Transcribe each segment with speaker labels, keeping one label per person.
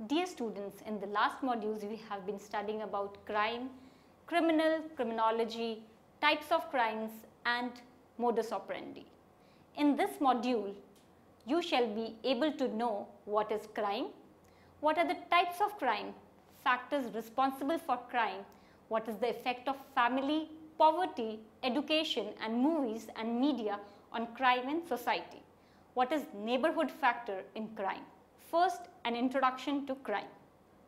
Speaker 1: Dear students, in the last modules we have been studying about crime, criminology, types of crimes and modus operandi. In this module, you shall be able to know what is crime, what are the types of crime, factors responsible for crime, what is the effect of family, poverty, education and movies and media on crime in society, what is neighborhood factor in crime. First, an introduction to crime.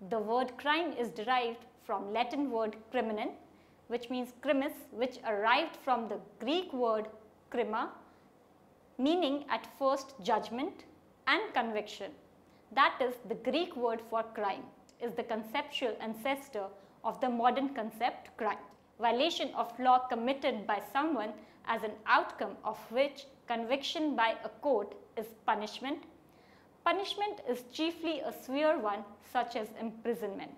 Speaker 1: The word crime is derived from Latin word crimen, which means crimis, which arrived from the Greek word crima, meaning at first judgment and conviction. That is, the Greek word for crime is the conceptual ancestor of the modern concept crime. Violation of law committed by someone as an outcome of which conviction by a court is punishment. Punishment is chiefly a severe one, such as imprisonment.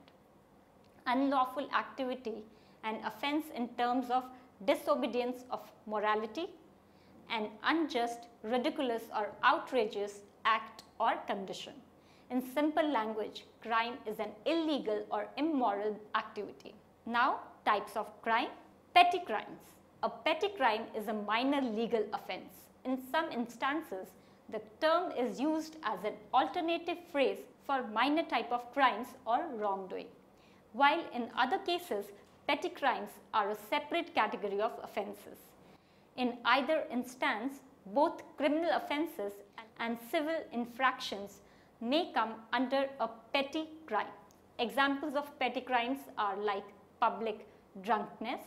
Speaker 1: Unlawful activity, an offense in terms of disobedience of morality, an unjust, ridiculous or outrageous act or condition. In simple language, crime is an illegal or immoral activity. Now, types of crime. Petty crimes. A petty crime is a minor legal offense. In some instances, the term is used as an alternative phrase for minor type of crimes or wrongdoing, while in other cases, petty crimes are a separate category of offences. In either instance, both criminal offences and civil infractions may come under a petty crime. Examples of petty crimes are like public drunkenness,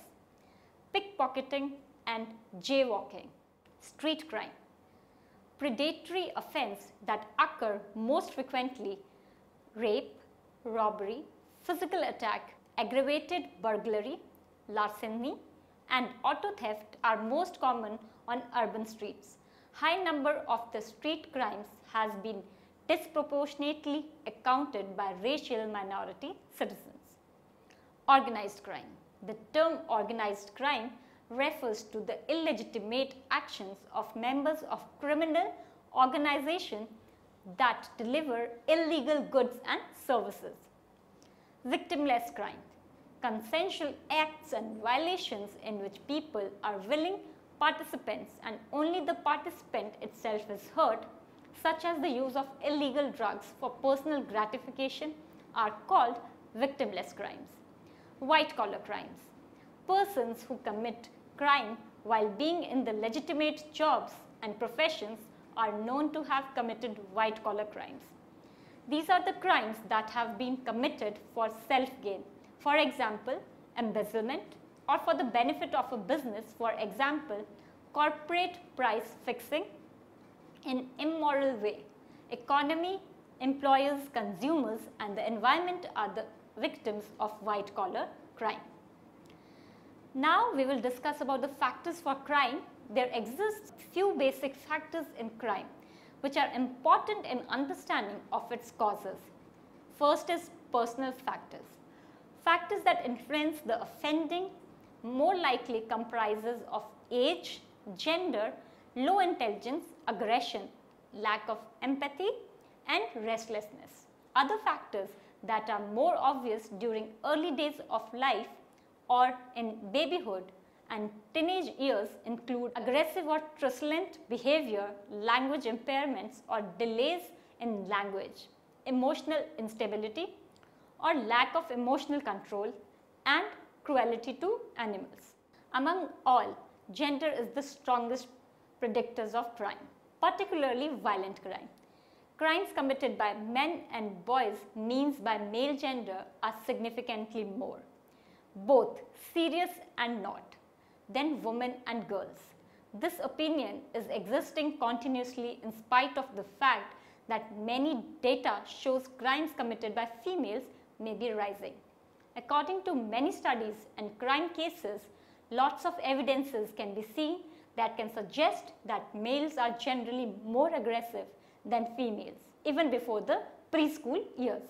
Speaker 1: pickpocketing and jaywalking. Street crime. Predatory offense that occur most frequently: rape, robbery, physical attack, aggravated burglary, larceny and auto theft are most common on urban streets. High number of the street crimes has been disproportionately accounted by racial minority citizens. Organized crime. The term organized crime refers to the illegitimate actions of members of criminal organization that deliver illegal goods and services. Victimless crime. Consensual acts and violations in which people are willing participants and only the participant itself is hurt, such as the use of illegal drugs for personal gratification, are called victimless crimes. White collar crimes. Persons who commit crime while being in the legitimate jobs and professions are known to have committed white collar crimes. These are the crimes that have been committed for self-gain, for example, embezzlement, or for the benefit of a business, for example, corporate price fixing in immoral way. Economy, employers, consumers and the environment are the victims of white collar crime. Now we will discuss about the factors for crime. There exist few basic factors in crime which are important in understanding of its causes. First is personal factors. Factors that influence the offending more likely comprises of age, gender, low intelligence, aggression, lack of empathy and restlessness. Other factors that are more obvious during early days of life or in babyhood and teenage years include aggressive or truculent behavior, language impairments or delays in language, emotional instability or lack of emotional control, and cruelty to animals. Among all, gender is the strongest predictors of crime, particularly violent crime. Crimes committed by men and boys means by male gender are significantly more, both serious and not, than women and girls. This opinion is existing continuously in spite of the fact that many data shows crimes committed by females may be rising. According to many studies and crime cases, lots of evidences can be seen that can suggest that males are generally more aggressive than females, even before the preschool years.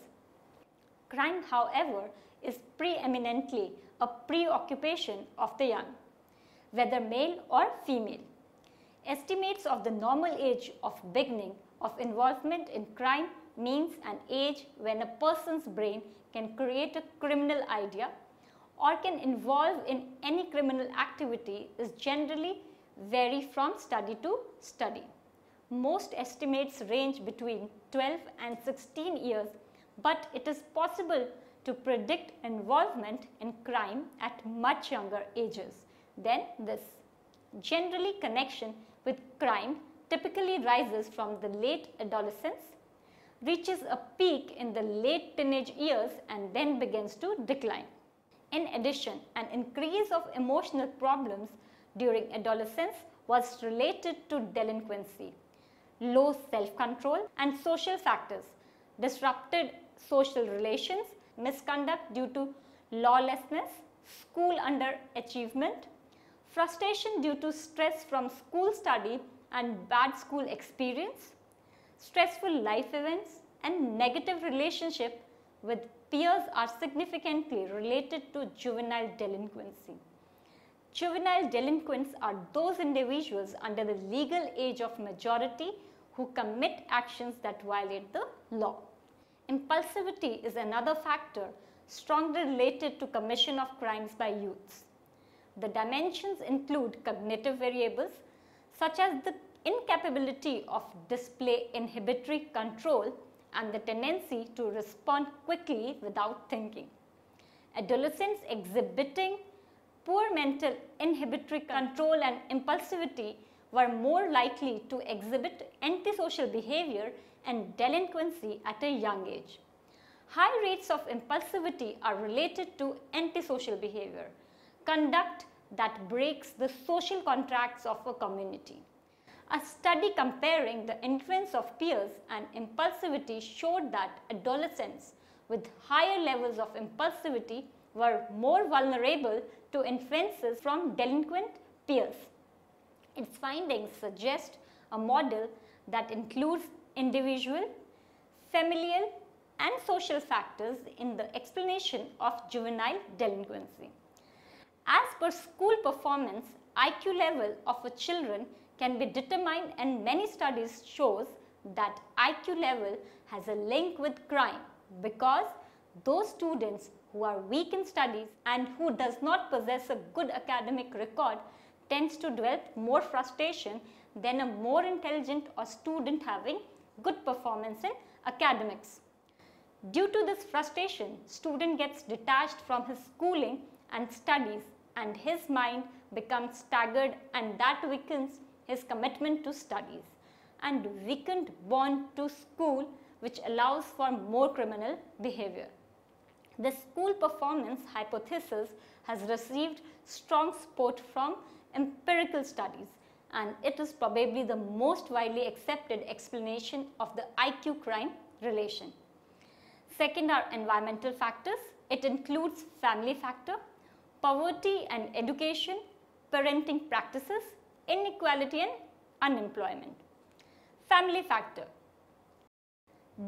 Speaker 1: Crime, however, is preeminently a preoccupation of the young, whether male or female. Estimates of the normal age of beginning of involvement in crime means an age when a person's brain can create a criminal idea or can involve in any criminal activity is generally vary from study to study. Most estimates range between 12 and 16 years, but it is possible to predict involvement in crime at much younger ages than this. Generally, connection with crime typically rises from the late adolescence, reaches a peak in the late teenage years and then begins to decline. In addition, an increase of emotional problems during adolescence was related to delinquency, low self-control and social factors, disrupted social relations, misconduct due to lawlessness, school underachievement, frustration due to stress from school study and bad school experience, stressful life events and negative relationship with peers are significantly related to juvenile delinquency. Juvenile delinquents are those individuals under the legal age of majority who commit actions that violate the law. Impulsivity is another factor strongly related to commission of crimes by youths. The dimensions include cognitive variables such as the incapability of display inhibitory control and the tendency to respond quickly without thinking. Adolescents exhibiting poor mental inhibitory control and impulsivity were more likely to exhibit antisocial behavior and delinquency at a young age. High rates of impulsivity are related to antisocial behavior, conduct that breaks the social contracts of a community. A study comparing the influence of peers and impulsivity showed that adolescents with higher levels of impulsivity were more vulnerable to influences from delinquent peers. Its findings suggest a model that includes individual, familial and social factors in the explanation of juvenile delinquency. As per school performance, IQ level of a children can be determined, and many studies shows that IQ level has a link with crime because those students who are weak in studies and who does not possess a good academic record tends to develop more frustration than a more intelligent or student having good performance in academics. Due to this frustration, student gets detached from his schooling and studies and his mind becomes staggered, and that weakens his commitment to studies and weakened bond to school, which allows for more criminal behavior. The school performance hypothesis has received strong support from empirical studies, and it is probably the most widely accepted explanation of the IQ crime relation. Second are environmental factors. It includes family factor, poverty and education, parenting practices, inequality and unemployment. Family factor.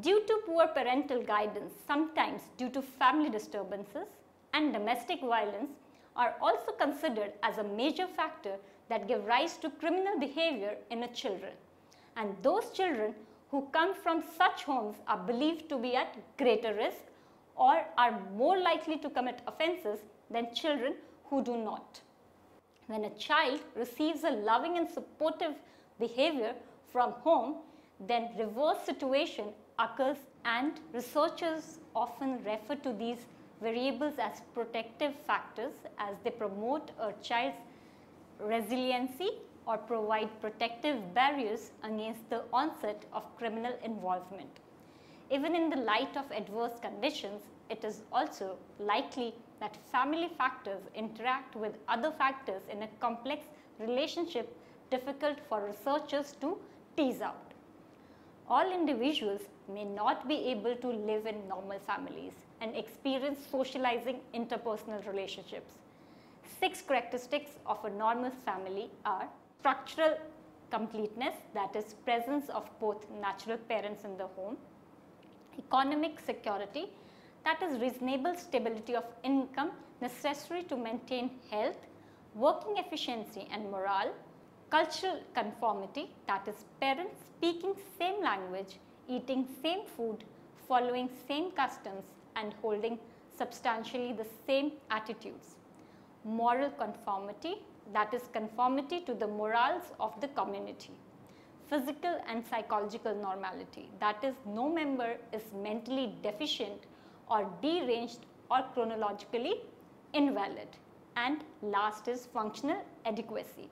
Speaker 1: Due to poor parental guidance, sometimes due to family disturbances and domestic violence are also considered as a major factor that give rise to criminal behavior in a children. And those children who come from such homes are believed to be at greater risk or are more likely to commit offences than children who do not. When a child receives a loving and supportive behavior from home, then reverse situation occurs, and researchers often refer to these variables as protective factors as they promote a child's resiliency or provide protective barriers against the onset of criminal involvement. Even in the light of adverse conditions, it is also likely that family factors interact with other factors in a complex relationship difficult for researchers to tease out. All individuals may not be able to live in normal families and experience socializing interpersonal relationships. 6 characteristics of a normal family are structural completeness, that is presence of both natural parents in the home, economic security, that is reasonable stability of income necessary to maintain health, working efficiency and morale, cultural conformity, that is parents speaking same language eating same food, following same customs, and holding substantially the same attitudes. Moral conformity, that is conformity to the morals of the community. Physical and psychological normality, that is no member is mentally deficient or deranged or chronologically invalid. And last is functional adequacy,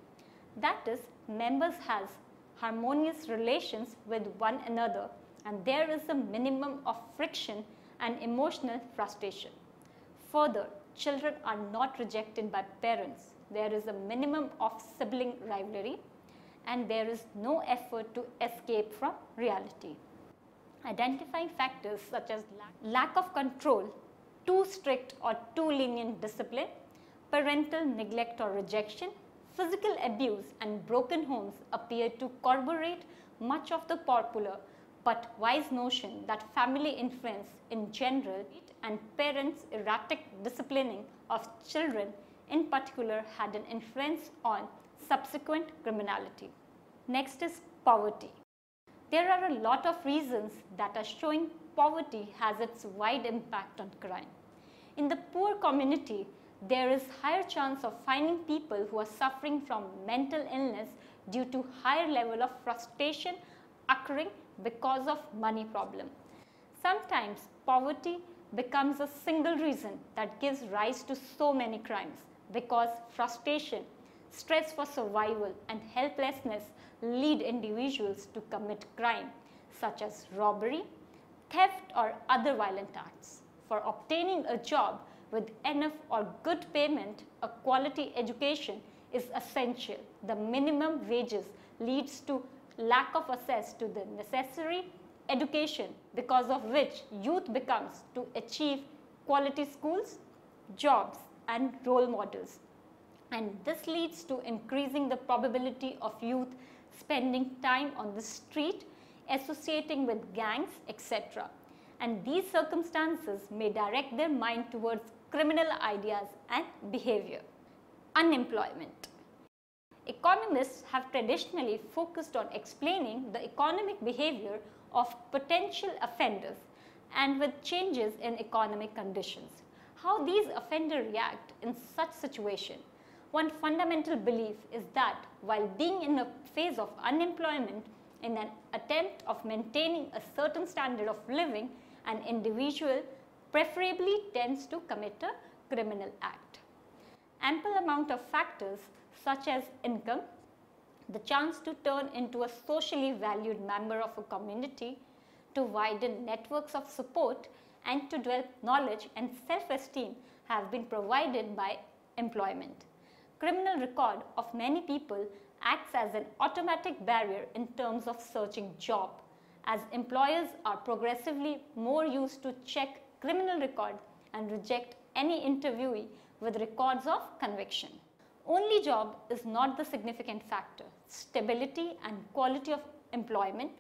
Speaker 1: that is members has harmonious relations with one another and there is a minimum of friction and emotional frustration. Further, children are not rejected by parents. There is a minimum of sibling rivalry and there is no effort to escape from reality. Identifying factors such as lack of control, too strict or too lenient discipline, parental neglect or rejection, physical abuse and broken homes appear to corroborate much of the popular but wise notion that family influence in general and parents' erratic disciplining of children in particular had an influence on subsequent criminality. Next is poverty. There are a lot of reasons that are showing poverty has its wide impact on crime. In the poor community, there is higher chance of finding people who are suffering from mental illness due to higher level of frustration occurring because of money problem. Sometimes poverty becomes a single reason that gives rise to so many crimes because frustration, stress for survival and helplessness lead individuals to commit crime such as robbery, theft or other violent acts. For obtaining a job with enough or good payment, a quality education is essential. The minimum wages leads to lack of access to the necessary education because of which youth becomes to achieve quality schools, jobs and role models. And this leads to increasing the probability of youth spending time on the street, associating with gangs, etc. And these circumstances may direct their mind towards criminal ideas and behavior. Unemployment. Economists have traditionally focused on explaining the economic behavior of potential offenders and with changes in economic conditions. How these offenders react in such situation. One fundamental belief is that while being in a phase of unemployment, in an attempt of maintaining a certain standard of living, an individual preferably tends to commit a criminal act. Ample amount of factors such as income, the chance to turn into a socially valued member of a community, to widen networks of support and to develop knowledge and self-esteem have been provided by employment. Criminal record of many people acts as an automatic barrier in terms of searching job, as employers are progressively more used to check criminal record and reject any interviewee with records of conviction. Only job is not the significant factor. Stability and quality of employment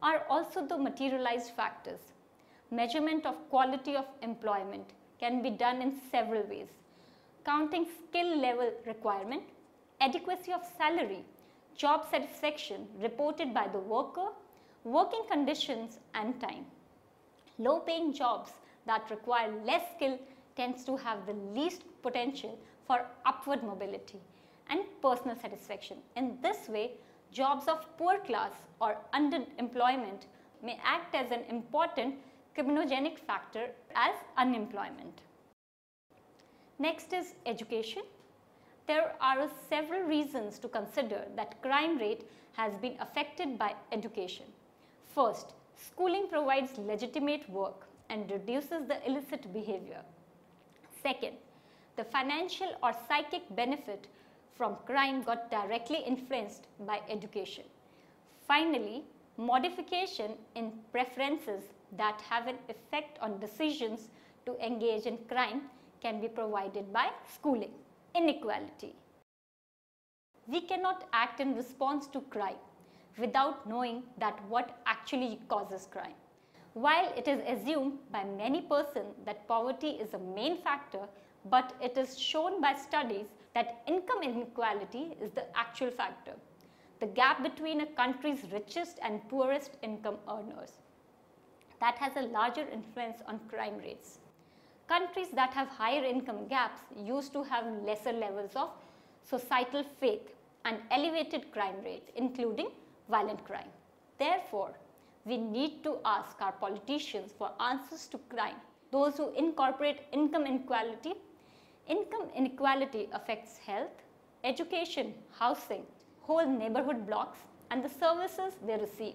Speaker 1: are also the materialized factors. Measurement of quality of employment can be done in several ways. Counting skill level requirement, adequacy of salary, job satisfaction reported by the worker, working conditions and time. Low paying jobs that require less skill tends to have the least potential for upward mobility and personal satisfaction. In this way, jobs of poor class or underemployment may act as an important criminogenic factor as unemployment. Next is education. There are several reasons to consider that crime rate has been affected by education. First, schooling provides legitimate work and reduces the illicit behavior. Second, the financial or psychic benefit from crime got directly influenced by education. Finally, modification in preferences that have an effect on decisions to engage in crime can be provided by schooling. Inequality. We cannot act in response to crime without knowing that what actually causes crime. While it is assumed by many persons that poverty is a main factor, but it is shown by studies that income inequality is the actual factor. The gap between a country's richest and poorest income earners. that has a larger influence on crime rates. Countries that have higher income gaps used to have lesser levels of societal faith and elevated crime rate, including violent crime. Therefore, we need to ask our politicians for answers to crime. Those who incorporate income inequality. Income inequality affects health, education, housing, whole neighborhood blocks, and the services they receive.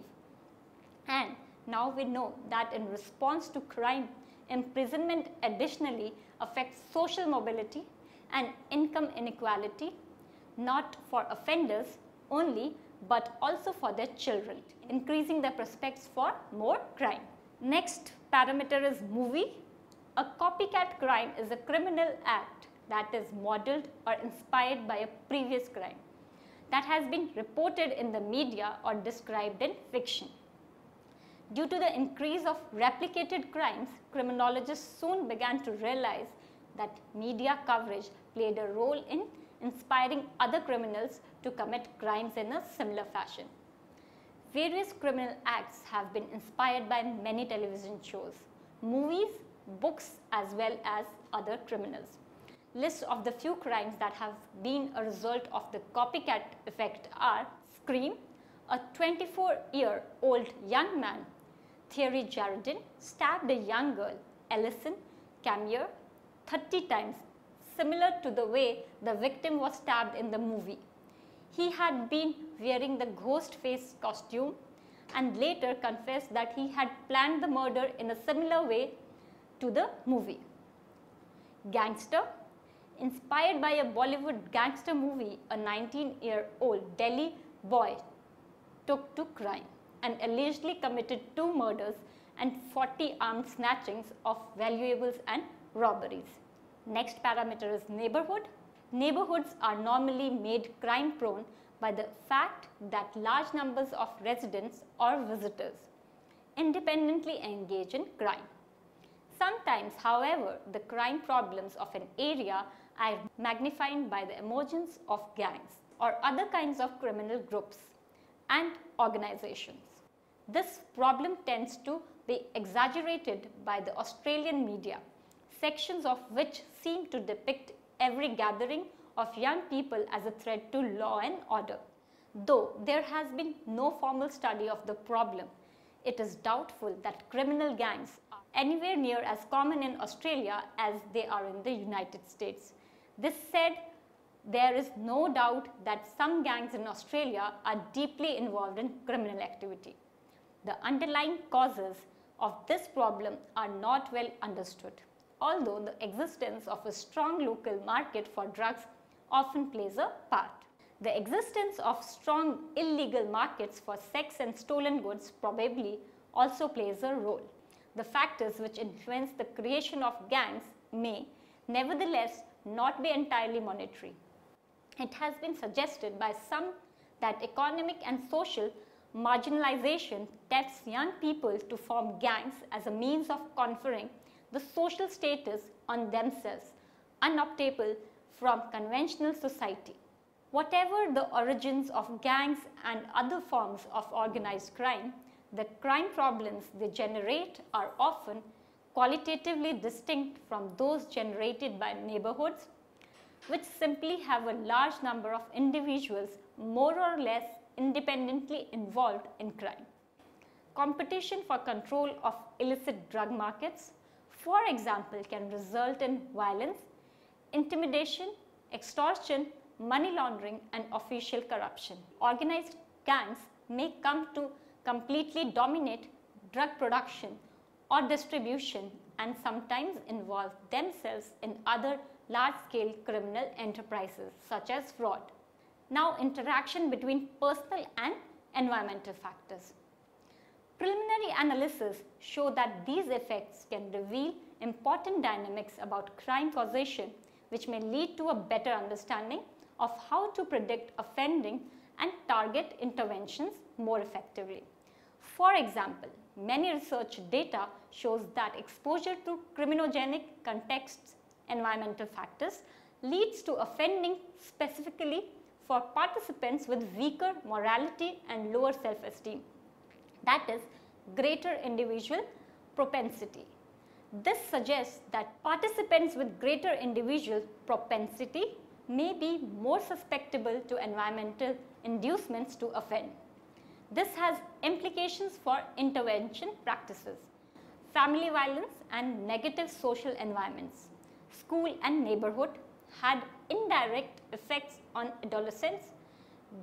Speaker 1: And now we know that in response to crime, imprisonment additionally affects social mobility and income inequality, not for offenders only, but also for their children, increasing their prospects for more crime. Next parameter is movie. A copycat crime is a criminal act that is modeled or inspired by a previous crime that has been reported in the media or described in fiction. Due to the increase of replicated crimes, criminologists soon began to realize that media coverage played a role in inspiring other criminals to commit crimes in a similar fashion. Various criminal acts have been inspired by many television shows, movies, books, as well as other criminals. List of the few crimes that have been a result of the copycat effect are Scream, a 24-year-old young man, Thierry Jaredin, stabbed a young girl, Alison Camier, 30 times, similar to the way the victim was stabbed in the movie. He had been wearing the ghost face costume and later confessed that he had planned the murder in a similar way to the movie. Gangster. Inspired by a Bollywood gangster movie, a 19-year-old Delhi boy took to crime and allegedly committed 2 murders and 40 armed snatchings of valuables and robberies. Next parameter is neighborhood. Neighborhoods are normally made crime prone by the fact that large numbers of residents or visitors independently engage in crime. Sometimes, however, the crime problems of an area are magnified by the emergence of gangs or other kinds of criminal groups and organizations. This problem tends to be exaggerated by the Australian media, sections of which seem to depict every gathering of young people as a threat to law and order. Though there has been no formal study of the problem, it is doubtful that criminal gangs are anywhere near as common in Australia as they are in the United States. This said, there is no doubt that some gangs in Australia are deeply involved in criminal activity. The underlying causes of this problem are not well understood, although the existence of a strong local market for drugs often plays a part. The existence of strong illegal markets for sex and stolen goods probably also plays a role. The factors which influence the creation of gangs may, nevertheless, not be entirely monetary. It has been suggested by some that economic and social marginalization tempts young people to form gangs as a means of conferring the social status on themselves, unobtainable from conventional society. Whatever the origins of gangs and other forms of organized crime, the crime problems they generate are often qualitatively distinct from those generated by neighborhoods, which simply have a large number of individuals more or less independently involved in crime. Competition for control of illicit drug markets, for example, can result in violence, intimidation, extortion, money laundering, and official corruption. Organized gangs may come to completely dominate drug production or distribution and sometimes involve themselves in other large-scale criminal enterprises such as fraud. Now, interaction between personal and environmental factors. Preliminary analysis show that these effects can reveal important dynamics about crime causation, which may lead to a better understanding of how to predict offending and target interventions more effectively. For example, many research data shows that exposure to criminogenic contexts, environmental factors, leads to offending specifically for participants with weaker morality and lower self-esteem. That is, greater individual propensity. This suggests that participants with greater individual propensity may be more susceptible to environmental inducements to offend. This has implications for intervention practices, family violence and negative social environments. School and neighborhood had indirect effects on adolescents'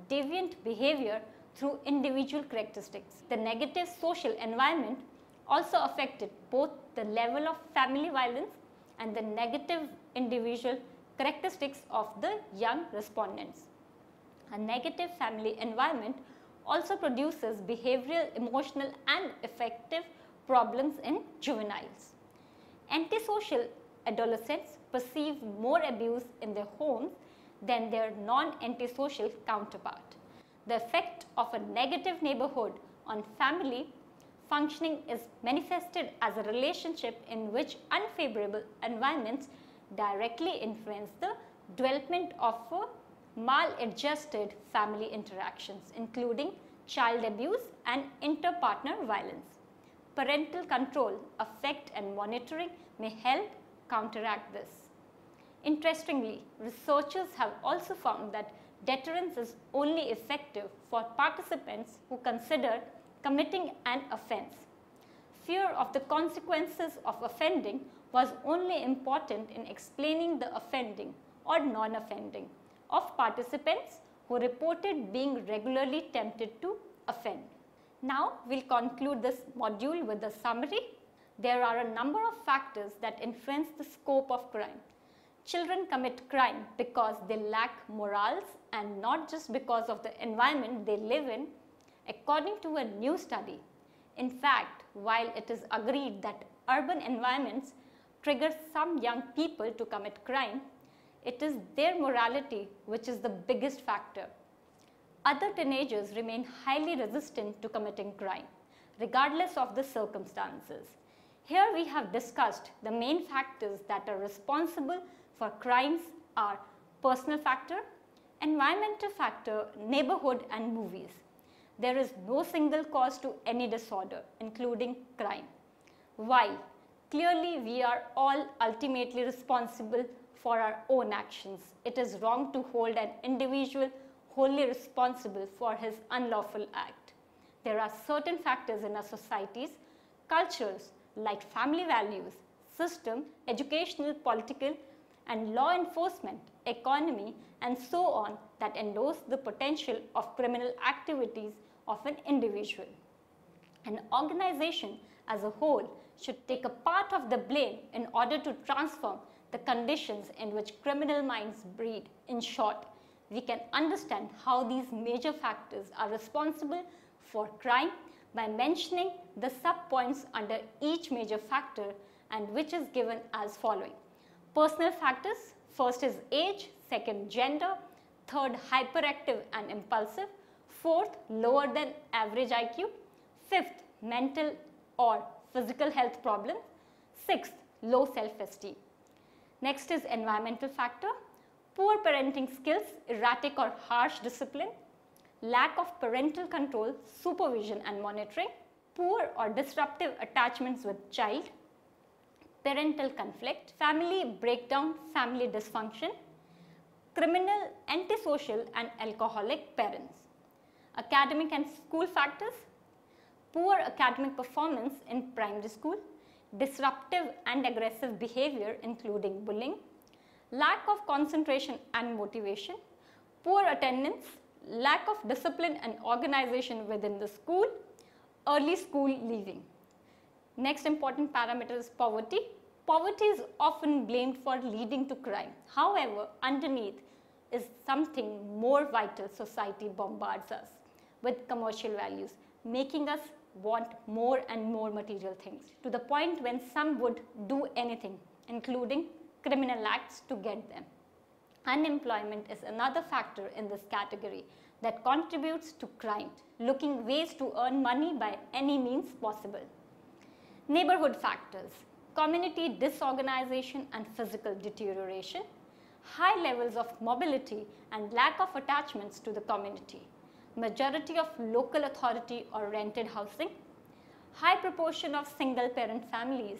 Speaker 1: deviant behavior through individual characteristics. The negative social environment also affected both the level of family violence and the negative individual characteristics of the young respondents. A negative family environment also produces behavioral, emotional and affective problems in juveniles. Antisocial adolescents perceive more abuse in their homes than their non-antisocial counterpart. The effect of a negative neighborhood on family functioning is manifested as a relationship in which unfavorable environments directly influence the development of maladjusted family interactions, including child abuse and interpartner violence. Parental control, affect and monitoring may help counteract this. Interestingly, researchers have also found that deterrence is only effective for participants who consider committing an offense. Fear of the consequences of offending was only important in explaining the offending or non-offending of participants who reported being regularly tempted to offend. Now, we'll conclude this module with a summary. There are a number of factors that influence the scope of crime. Children commit crime because they lack morals and not just because of the environment they live in, according to a new study. In fact, while it is agreed that urban environments trigger some young people to commit crime, it is their morality which is the biggest factor. Other teenagers remain highly resistant to committing crime, regardless of the circumstances. Here we have discussed the main factors that are responsible for crimes are personal factor, environmental factor, neighborhood and movies. There is no single cause to any disorder, including crime. While clearly we are all ultimately responsible for our own actions, it is wrong to hold an individual wholly responsible for his unlawful act. There are certain factors in our societies, cultures like family values, system, educational, political and law enforcement, economy and so on that endorse the potential of criminal activities of an individual. An organization as a whole should take a part of the blame in order to transform the conditions in which criminal minds breed. In short, we can understand how these major factors are responsible for crime by mentioning the sub-points under each major factor, and which is given as following. Personal factors, first is age, second gender, third hyperactive and impulsive, fourth lower than average IQ, fifth mental or physical health problems, sixth low self-esteem. Next is environmental factor, poor parenting skills, erratic or harsh discipline, lack of parental control, supervision and monitoring, poor or disruptive attachments with child, parental conflict, family breakdown, family dysfunction, criminal, antisocial and alcoholic parents. Academic and school factors, poor academic performance in primary school, disruptive and aggressive behavior including bullying, lack of concentration and motivation, poor attendance, lack of discipline and organization within the school, early school leaving. Next important parameter is poverty. Poverty is often blamed for leading to crime. However, underneath is something more vital. Society bombards us with commercial values, making us want more and more material things, to the point when some would do anything, including criminal acts, to get them. Unemployment is another factor in this category that contributes to crime, looking ways to earn money by any means possible. Neighborhood factors, community disorganization and physical deterioration, high levels of mobility and lack of attachments to the community, majority of local authority or rented housing, high proportion of single parent families,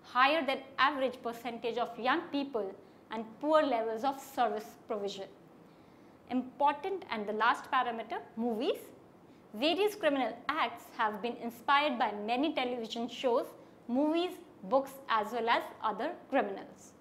Speaker 1: higher than average percentage of young people, and poor levels of service provision. Important and the last parameter, movies. Various criminal acts have been inspired by many television shows, movies, books as well as other criminals.